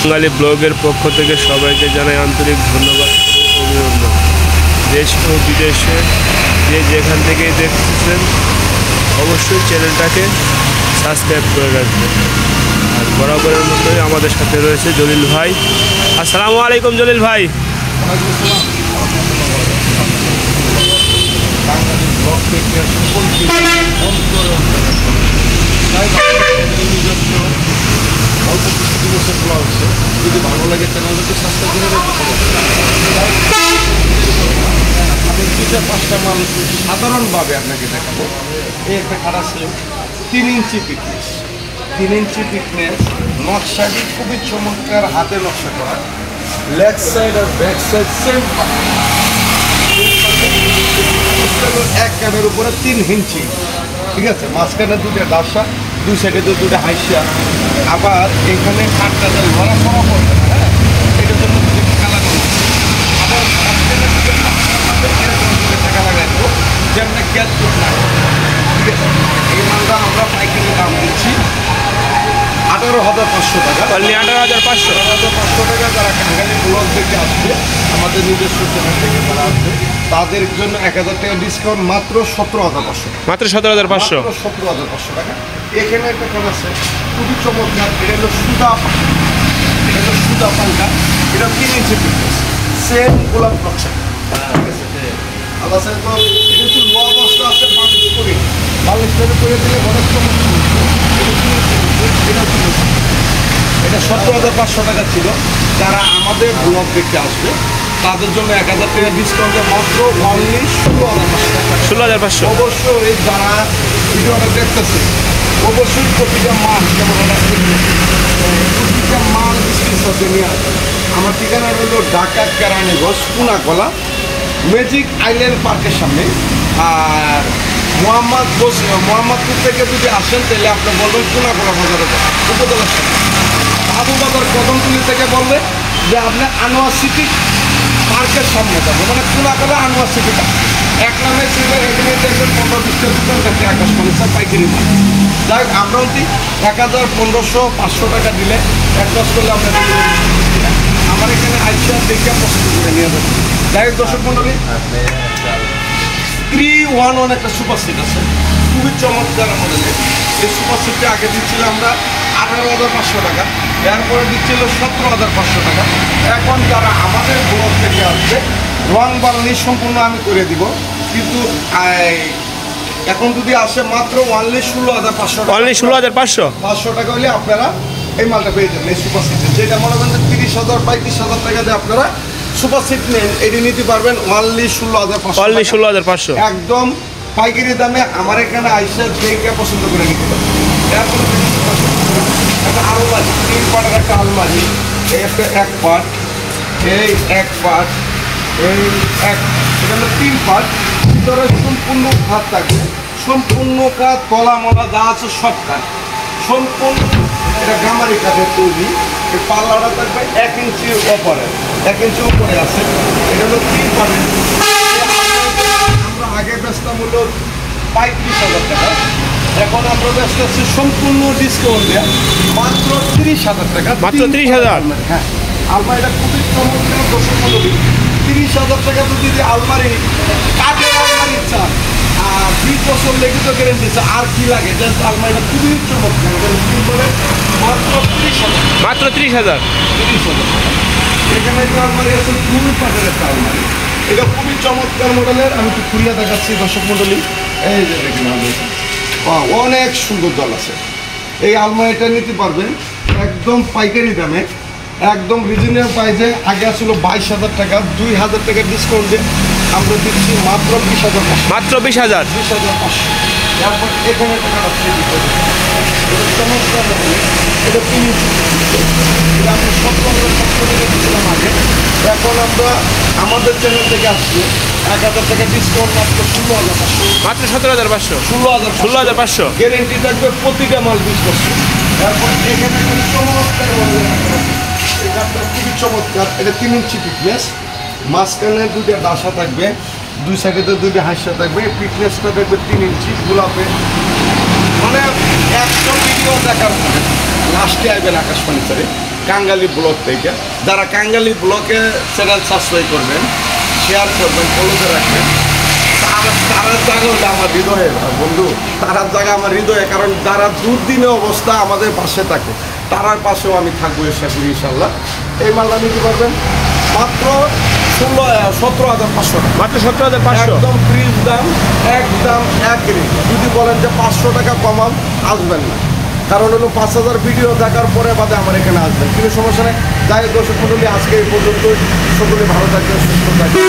বাঙালি ব্লগের পক্ষ থেকে সবাইকে জানাই আন্তরিক ধন্যবাদ ও অভিনন্দন। দেশ ও বিদেশে যে যেখান থেকেই দেখতেছেন অবশ্যই চ্যানেলটাকে সাবস্ক্রাইব করে রাখবেন। আর বরাবরের মতোই আমাদের সাথে রয়েছে জলিল ভাই। আসসালামু আলাইকুম জলিল ভাই। যদি ভালো লাগে চ্যানেলটাকে সাবস্ক্রাইব করে আমি 2-5টা মাল সাধারণভাবে আপনাকে দেখাবো। এই একটা খাট আছে 3 ইঞ্চি পিকনেস, 3 ইঞ্চি পিকনেস, নকশাটি খুবই চমৎকার, হাতে নকশা করা, লেগ সাইড আর ব্যাক সাইড সেম, এক কানের উপরে 3 ইঞ্চি, ঠিক আছে, মাঝখানে দুটো ডাসা, দুই সাইডে দুটো হাইসা, আবার এখানে খাটটা লড়া করা করবে না, হ্যাঁ, এটার জন্য টাকা লাগানো, আবার টাকা লাগাইবো যেমন গ্যাস না, ঠিক আছে। এই মালটা আমরা পাইকারি দাম দিচ্ছি 18,500 টাকা, 18,500 টাকা। যারা কাঙ্গালি ব্লগ থেকে আসবে, আমাদের নিজস্ব চ্যানেল থেকে যারা আসবে, তাদের জন্য 1,000 টাকা ডিসকাউন্ট, মাত্র 17,500, মাত্র 17,500 টাকা। এখানে একটা কাজ আছে খুবই চমৎকার, এটা হলো সুতা পাঙ্খা, এটা হলো সুতা পাঙ্খা, এটা 3 ইঞ্চি পিকনেস, সেম গোলাপ নকশা, আবার স্যার তো এটা একটু লো অবস্থা আছে, বালিশ করে দিলে অনেক চমৎকার। এটা 17,500 টাকা ছিল। যারা আমাদের ব্লগ দেখতে আসবে তাদের জন্য 1,000 টাকা ডিসকাউন্টে মাত্র 16,500 টাকা। অবশ্যই যারা ভিডিওটা দেখতেছে অবশ্যই প্রতিটা মাল, যেমন প্রতিটা মাল স্ক্রিনশটে নিয়ে আসবে। আমার ঠিকানা হলো ঢাকা কেরানীগঞ্জ পুনাকলা ম্যাজিক আইল্যান্ড পার্কের সামনে। আর মোহাম্মদপুর থেকে যদি আসেন তাহলে আপনি বলবেন পুনাকলা বাজারে উপজেলার সামনে। আবু বাজার কদমতলী থেকে বললে যে আপনি আনোয়ার সিটি পার্কের সামনে যাবো, মানে পুনাকলা আনোয়ার সিটিটা এক নামে ছিল। এখানে দেখবেন 15-20টা দোকান থাকে আকাশবাণী পাইকারি মাল। যাই হোক, আমরা অতি 1,500 টাকা দিলে অ্যাডভান্স করলে আমরা আমার এখানে আইসা দেখে পছন্দ করে নিয়ে যাবো। যাই হোক দর্শক মন্ডলী, 311 একটা সুপার সিট আছে, খুবই চমৎকার মডেলের। এই সুপার সিটটা আগে দিচ্ছিল আমরা 18,500 টাকা, এরপরে দিচ্ছিল 17,500 টাকা। এখন যারা আমাদের ব্লগ থেকে আসবে রং বানানি সম্পূর্ণ আমি করে দিব, কিন্তু এখন যদি আসে মাত্র 16,500 টাকা, 16,500 টাকা হলে আপনারা এই মালটা পেয়ে যাবেন। এই সুপার সিটে যেটা মনে করেন 30,000 35,000 টাকা দিয়ে আপনারা সুপার সিট নেন, এটি নিতে পারবেন 16,500 একদম পাইকারি দামে আমার এখানে আইসা দেখে পছন্দ করে নিতে পারবেন। এরপরে একটা আলমারি, 3 পার্টের একটা আলমারি, এই একটা 1 পার্ট, এই 1 পার্ট, এই এখানে 3 পার্ট, ভিতরে সম্পূর্ণ কাজ থাকবে, সম্পূর্ণ কাজ, তলা মলা যা আছে সব কাজ সম্পূর্ণ। এটা গামারি কাঠের তৈরি। এই পাল্লাটা থাকবে 1 ইঞ্চি ওপরে, 1 ইঞ্চি উপরে আছে। এটা হলো 3 পার্টের। আমরা আগে বেচতাম হলো 35,000 টাকা, এখন আমরা ব্যস্ত আছি সম্পূর্ণ ডিসকাউন্ট দেওয়া মাত্র 30,000 টাকা। মাত্র 30,000? হ্যাঁ, আলমারিটা খুবই চমৎকার। দর্শক মন্ডলী, 30,000 টাকা যদি আলমারি, কাঠের আলমারি চান আর 20 বছর লিখিত গ্যারেন্টি চান, আর কি লাগে? জাস্ট আলমারিটা খুবই চমৎকার, মাত্র 30,000। মাত্র 30,000। এখানে যে আলমারি আছে 2 পাটের একটা আলমারি, এটা খুবই চমৎকার মডেলের। আমি একটু খুলিয়া দেখাচ্ছি দর্শক মন্ডলী। এই যে দেখেন অনেক সুন্দর দল আছে। এই আলমারিটা নিতে পারবেন একদম পাইকারি দামে, একদম রিজনেবল প্রাইসে। আগে আসলে 22,000 টাকা, 2,000 টাকা ডিসকাউন্ট দিয়ে আমরা দিচ্ছি মাত্র 20,000। মাত্র 20,000। 20,500। তারপর এখানে টাকা আছে, এটা চমৎকার, এটা 3 ইঞ্চি, এটা আমি 17,500 টাকা দিচ্ছিলাম আগে। এখন আমরা আমাদের চ্যানেল থেকে আসছি 1,000 টাকা ডিসকাউন্ট, মাত্র 16,500। মাত্র 17,500। 16,500 গ্যারেন্টি থাকবে প্রতিটা মাল 20%। তারপর এখানে চমৎকার এটা খুবই চমৎকার। এটা 3 ইঞ্চি পিকনেস, মাঝখানে 2টা ডাসা থাকবে, 2 সাইডে 2টা হাইসা থাকবে। পিকনেসটা থাকবে 3 ইঞ্চি গোলাপে, মানে 100 ভিডিও দেখার পরে লাস্টে আসবেন আকাশবাণী স্যারে। কাঙ্গালি ব্লক থেকে। যারা কাঙ্গালি ব্লকে চ্যানেল সাবস্ক্রাইব করবেন, শেয়ার করবেন, ফলোতে রাখবেন, তারার জায়গা হলো আমার হৃদয়ে বন্ধু, তারার জায়গা আমার হৃদয়ে। কারণ যারা দুর্দিনে অবস্থা আমাদের পাশে থাকে, তারার পাশেও আমি থাকবো এসে করি ইনশাল্লাহ। এই মালটা নিতে পারবেন মাত্র 17,500 টাকা। মাত্র 17,500, একদম ফ্রিজ দাম, একদম এক রেট। যদি বলেন যে 500 টাকা কমান, আসবেন না। কারণ হলো 5,000 ভিডিও দেখার পরে বাদে আমার এখানে আসবেন, কিন্তু সমস্যা নেই। যাই দর্শক মণ্ডলী, আজকে এই পর্যন্ত। সকলে ভালো থাকবেন, সুস্থ থাকবেন।